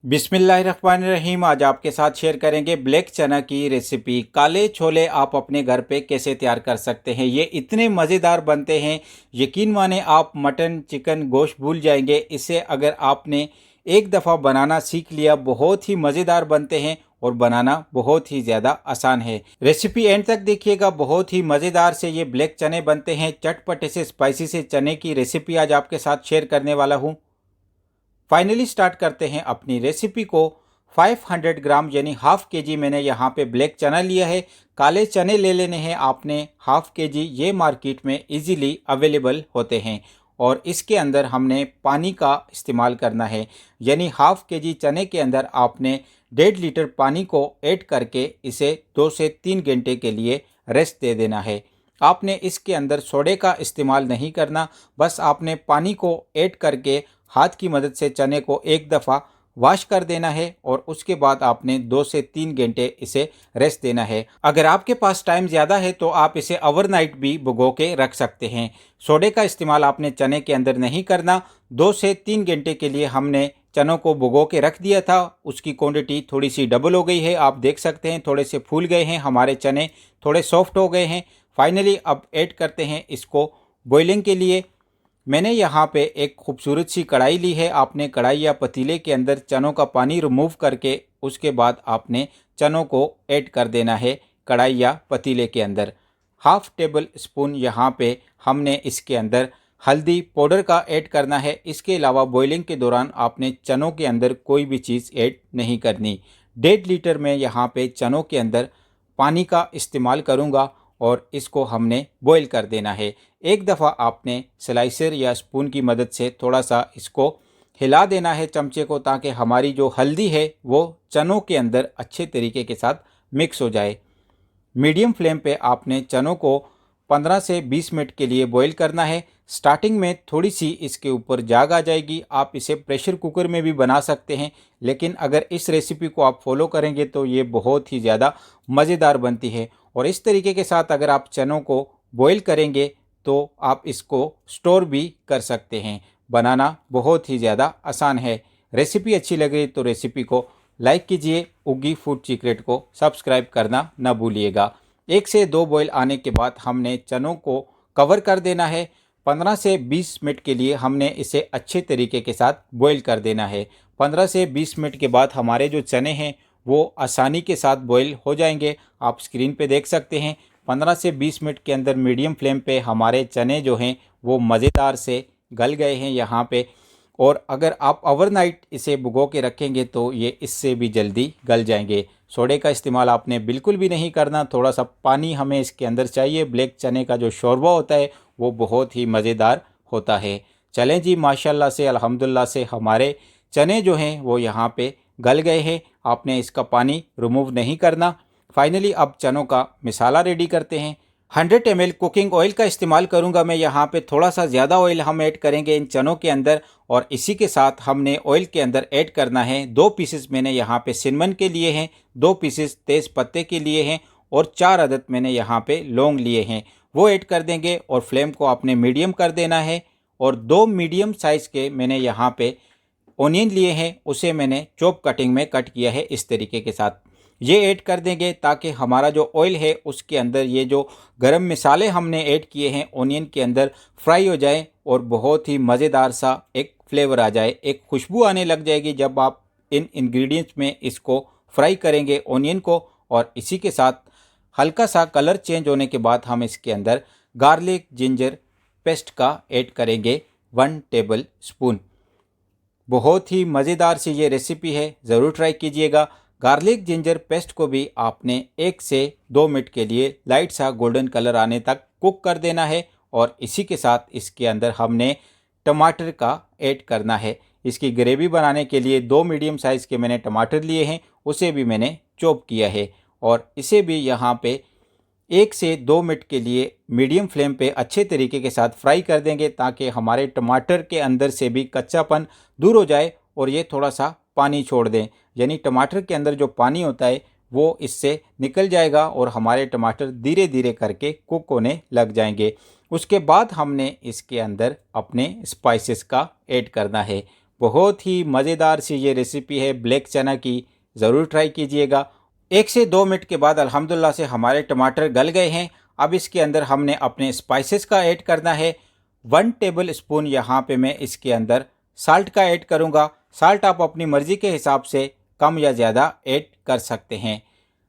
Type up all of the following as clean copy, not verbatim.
बिस्मिल्लाहिर्रहमानिर्रहीम। आज आपके साथ शेयर करेंगे ब्लैक चना की रेसिपी। काले छोले आप अपने घर पे कैसे तैयार कर सकते हैं। ये इतने मज़ेदार बनते हैं, यकीन माने आप मटन चिकन गोश्त भूल जाएंगे। इसे अगर आपने एक दफ़ा बनाना सीख लिया, बहुत ही मज़ेदार बनते हैं और बनाना बहुत ही ज़्यादा आसान है। रेसिपी एंड तक देखिएगा, बहुत ही मज़ेदार से ये ब्लैक चने बनते हैं। चटपटे से स्पाइसी से चने की रेसिपी आज आपके साथ शेयर करने वाला हूँ। फाइनली स्टार्ट करते हैं अपनी रेसिपी को। 500 ग्राम यानी हाफ के जी मैंने यहाँ पे ब्लैक चना लिया है। काले चने ले लेने हैं आपने हाफ के जी। ये मार्केट में इजीली अवेलेबल होते हैं और इसके अंदर हमने पानी का इस्तेमाल करना है, यानी हाफ के जी चने के अंदर आपने 1.5 लीटर पानी को ऐड करके इसे 2 से 3 घंटे के लिए रेस्ट दे देना है। आपने इसके अंदर सोडे का इस्तेमाल नहीं करना, बस आपने पानी को ऐड करके हाथ की मदद से चने को एक दफ़ा वॉश कर देना है और उसके बाद आपने 2 से 3 घंटे इसे रेस्ट देना है। अगर आपके पास टाइम ज़्यादा है तो आप इसे ओवरनाइट भी भिगो के रख सकते हैं। सोडे का इस्तेमाल आपने चने के अंदर नहीं करना। 2 से 3 घंटे के लिए हमने चनों को भिगो के रख दिया था, उसकी क्वांटिटी थोड़ी सी डबल हो गई है। आप देख सकते हैं थोड़े से फूल गए हैं हमारे चने, थोड़े सॉफ्ट हो गए हैं। फाइनली अब ऐड करते हैं इसको बॉइलिंग के लिए। मैंने यहाँ पे एक खूबसूरत सी कढ़ाई ली है। आपने कढ़ाई या पतीले के अंदर चनों का पानी रिमूव करके उसके बाद आपने चनों को ऐड कर देना है कढ़ाई या पतीले के अंदर। हाफ टेबल स्पून यहाँ पे हमने इसके अंदर हल्दी पाउडर का ऐड करना है। इसके अलावा बॉइलिंग के दौरान आपने चनों के अंदर कोई भी चीज़ ऐड नहीं करनी। 1.5 लीटर में यहाँ पे चनों के अंदर पानी का इस्तेमाल करूँगा और इसको हमने बॉईल कर देना है। एक दफ़ा आपने स्लाइसर या स्पून की मदद से थोड़ा सा इसको हिला देना है चमचे को, ताकि हमारी जो हल्दी है वो चनों के अंदर अच्छे तरीके के साथ मिक्स हो जाए। मीडियम फ्लेम पे आपने चनों को 15 से 20 मिनट के लिए बॉईल करना है। स्टार्टिंग में थोड़ी सी इसके ऊपर जाग आ जाएगी। आप इसे प्रेशर कुकर में भी बना सकते हैं, लेकिन अगर इस रेसिपी को आप फॉलो करेंगे तो ये बहुत ही ज़्यादा मज़ेदार बनती है। और इस तरीके के साथ अगर आप चनों को बॉईल करेंगे तो आप इसको स्टोर भी कर सकते हैं। बनाना बहुत ही ज़्यादा आसान है। रेसिपी अच्छी लगे तो रेसिपी को लाइक कीजिए। उगी फूड सीक्रेट को सब्सक्राइब करना न भूलिएगा। 1 से 2 बॉईल आने के बाद हमने चनों को कवर कर देना है। 15 से 20 मिनट के लिए हमने इसे अच्छे तरीके के साथ बॉईल कर देना है। 15 से 20 मिनट के बाद हमारे जो चने हैं वो आसानी के साथ बॉईल हो जाएंगे। आप स्क्रीन पे देख सकते हैं 15 से 20 मिनट के अंदर मीडियम फ्लेम पे हमारे चने जो हैं वो मज़ेदार से गल गए हैं यहाँ पे। और अगर आप ओवरनाइट इसे भिगो के रखेंगे तो ये इससे भी जल्दी गल जाएंगे। सोडे का इस्तेमाल आपने बिल्कुल भी नहीं करना। थोड़ा सा पानी हमें इसके अंदर चाहिए। ब्लैक चने का जो शोरबा होता है वो बहुत ही मज़ेदार होता है। चलें जी, माशाल्लाह से अल्हम्दुलिल्लाह से हमारे चने जो हैं वो यहाँ पे गल गए हैं। आपने इसका पानी रिमूव नहीं करना। फाइनली अब चनों का मिसाला रेडी करते हैं। 100 ml कुकिंग ऑयल का इस्तेमाल करूंगा मैं यहाँ पे। थोड़ा सा ज़्यादा ऑयल हम ऐड करेंगे इन चनों के अंदर और इसी के साथ हमने ऑयल के अंदर ऐड करना है 2 पीसेस मैंने यहाँ पे सिनमन के लिए हैं, 2 पीसेस तेज़ पत्ते के लिए हैं और 4 अदद मैंने यहाँ पे लौंग लिए हैं, वो ऐड कर देंगे। और फ्लेम को आपने मीडियम कर देना है। और 2 मीडियम साइज़ के मैंने यहाँ पे ओनियन लिए हैं, उसे मैंने चॉप कटिंग में कट किया है इस तरीके के साथ। ये ऐड कर देंगे ताकि हमारा जो ऑयल है उसके अंदर ये जो गरम मसाले हमने ऐड किए हैं ओनियन के अंदर फ्राई हो जाए और बहुत ही मज़ेदार सा एक फ्लेवर आ जाए, एक खुशबू आने लग जाएगी जब आप इन इंग्रेडिएंट्स में इसको फ्राई करेंगे ओनियन को। और इसी के साथ हल्का सा कलर चेंज होने के बाद हम इसके अंदर गार्लिक जिंजर पेस्ट का ऐड करेंगे 1 टेबल स्पून। बहुत ही मज़ेदार सी ये रेसिपी है, ज़रूर ट्राई कीजिएगा। गार्लिक जिंजर पेस्ट को भी आपने 1 से 2 मिनट के लिए लाइट सा गोल्डन कलर आने तक कुक कर देना है। और इसी के साथ इसके अंदर हमने टमाटर का ऐड करना है। इसकी ग्रेवी बनाने के लिए 2 मीडियम साइज़ के मैंने टमाटर लिए हैं, उसे भी मैंने चॉप किया है और इसे भी यहाँ पे 1 से 2 मिनट के लिए मीडियम फ्लेम पे अच्छे तरीके के साथ फ्राई कर देंगे, ताकि हमारे टमाटर के अंदर से भी कच्चापन दूर हो जाए और ये थोड़ा सा पानी छोड़ दें, यानी टमाटर के अंदर जो पानी होता है वो इससे निकल जाएगा और हमारे टमाटर धीरे धीरे करके कुक होने लग जाएंगे। उसके बाद हमने इसके अंदर अपने स्पाइसेस का ऐड करना है। बहुत ही मज़ेदार सी ये रेसिपी है ब्लैक चना की, ज़रूर ट्राई कीजिएगा। 1 से 2 मिनट के बाद अल्हम्दुलिल्लाह से हमारे टमाटर गल गए हैं। अब इसके अंदर हमने अपने स्पाइसेस का ऐड करना है। 1 टेबल स्पून यहाँ पे मैं इसके अंदर साल्ट का ऐड करूँगा। साल्ट आप अपनी मर्ज़ी के हिसाब से कम या ज़्यादा ऐड कर सकते हैं।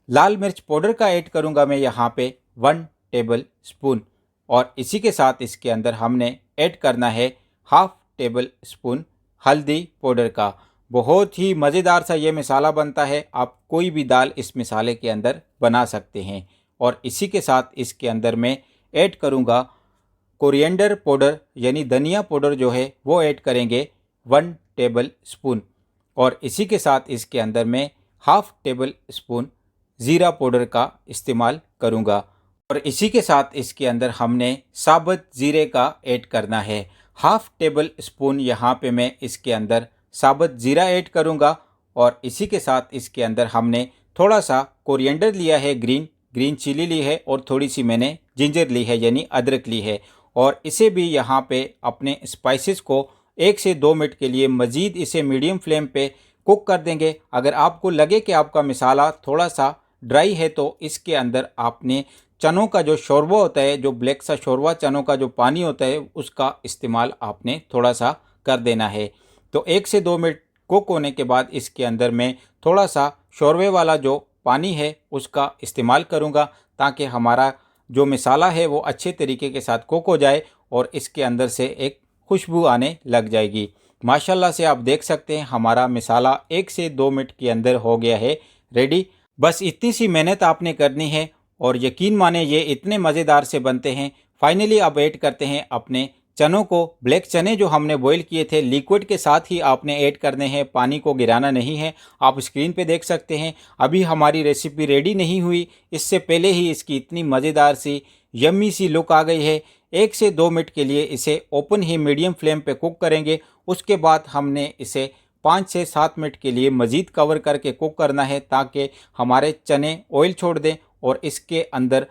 लाल मिर्च पाउडर का ऐड करूँगा मैं यहाँ पे 1 टेबल स्पून, और इसी के साथ इसके अंदर हमने ऐड करना है हाफ टेबल स्पून हल्दी पाउडर का। बहुत ही मज़ेदार सा ये मसाला बनता है, आप कोई भी दाल इस मसाले के अंदर बना सकते हैं। और इसी के साथ इसके अंदर मैं ऐड करूँगा कोरिएंडर पाउडर, यानी धनिया पाउडर जो है वो ऐड करेंगे 1 टेबल स्पून, और इसी के साथ इसके अंदर मैं हाफ टेबल स्पून ज़ीरा पाउडर का इस्तेमाल करूँगा। और इसी के साथ इसके अंदर हमने साबुत ज़ीरे का ऐड करना है। हाफ टेबल स्पून यहाँ पे मैं इसके अंदर साबुत ज़ीरा ऐड करूँगा। और इसी के साथ इसके अंदर हमने थोड़ा सा कोरिएंडर लिया है, ग्रीन चिली ली है, और थोड़ी सी मैंने जिंजर ली है, यानी अदरक ली है। और इसे भी यहाँ पे अपने स्पाइसेस को 1 से 2 मिनट के लिए मज़ीद इसे मीडियम फ्लेम पे कुक कर देंगे। अगर आपको लगे कि आपका मसाला थोड़ा सा ड्राई है तो इसके अंदर आपने चनों का जो शोरबा होता है, जो ब्लैक सा शोरबा, चनों का जो पानी होता है, उसका इस्तेमाल आपने थोड़ा सा कर देना है। तो 1 से 2 मिनट कुक होने के बाद इसके अंदर मैं थोड़ा सा शोरबे वाला जो पानी है उसका इस्तेमाल करूँगा, ताकि हमारा जो मसाला है वो अच्छे तरीके के साथ कुक हो जाए और इसके अंदर से एक खुशबू आने लग जाएगी। माशाल्लाह से आप देख सकते हैं हमारा मसाला 1 से 2 मिनट के अंदर हो गया है रेडी। बस इतनी सी मेहनत आपने करनी है और यकीन माने ये इतने मज़ेदार से बनते हैं। फाइनली अब ऐड करते हैं अपने चनों को। ब्लैक चने जो हमने बॉईल किए थे लिक्विड के साथ ही आपने ऐड करने हैं, पानी को गिराना नहीं है। आप स्क्रीन पे देख सकते हैं अभी हमारी रेसिपी रेडी नहीं हुई, इससे पहले ही इसकी इतनी मज़ेदार सी यम्मी सी लुक आ गई है। 1 से 2 मिनट के लिए इसे ओपन ही मीडियम फ्लेम पे कुक करेंगे। उसके बाद हमने इसे 5 से 7 मिनट के लिए मज़ीद कवर करके कुक करना है, ताकि हमारे चने ऑयल छोड़ दें और इसके अंदर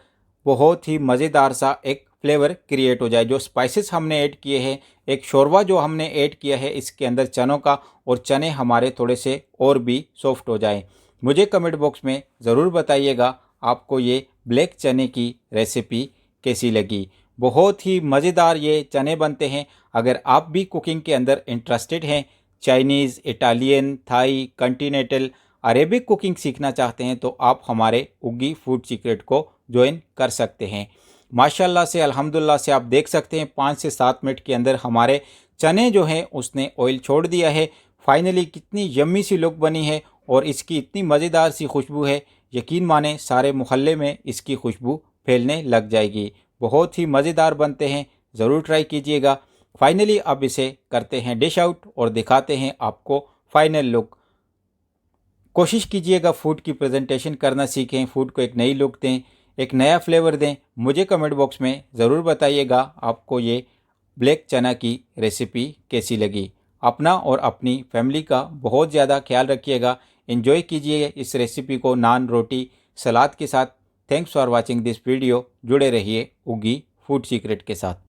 बहुत ही मज़ेदार सा एक फ्लेवर क्रिएट हो जाए। जो स्पाइसेस हमने ऐड किए हैं, एक शोरबा जो हमने ऐड किया है इसके अंदर चनों का, और चने हमारे थोड़े से और भी सॉफ्ट हो जाएं। मुझे कमेंट बॉक्स में ज़रूर बताइएगा आपको ये ब्लैक चने की रेसिपी कैसी लगी। बहुत ही मज़ेदार ये चने बनते हैं। अगर आप भी कुकिंग के अंदर इंटरेस्टेड हैं, Chinese, Italian, Thai, continental, Arabic cooking सीखना चाहते हैं, तो आप हमारे उग्गी फूड सीक्रेट को ज्वाइन कर सकते हैं। माशाल्लाह से अल्हम्दुलिल्लाह से आप देख सकते हैं 5 से 7 मिनट के अंदर हमारे चने जो हैं उसने ऑयल छोड़ दिया है। फाइनली कितनी यम्मी सी लुक बनी है और इसकी इतनी मज़ेदार सी खुशबू है, यकीन माने सारे मोहल्ले में इसकी खुशबू फैलने लग जाएगी। बहुत ही मज़ेदार बनते हैं, ज़रूर ट्राई कीजिएगा। फाइनली अब इसे करते हैं डिश आउट और दिखाते हैं आपको फाइनल लुक। कोशिश कीजिएगा फूड की प्रेजेंटेशन करना सीखें, फूड को एक नई लुक दें, एक नया फ्लेवर दें। मुझे कमेंट बॉक्स में ज़रूर बताइएगा आपको ये ब्लैक चना की रेसिपी कैसी लगी। अपना और अपनी फैमिली का बहुत ज़्यादा ख्याल रखिएगा। एंजॉय कीजिए इस रेसिपी को नान, रोटी, सलाद के साथ। Thanks for watching this video. जुड़े रहिए उगी फूड सीक्रेट के साथ।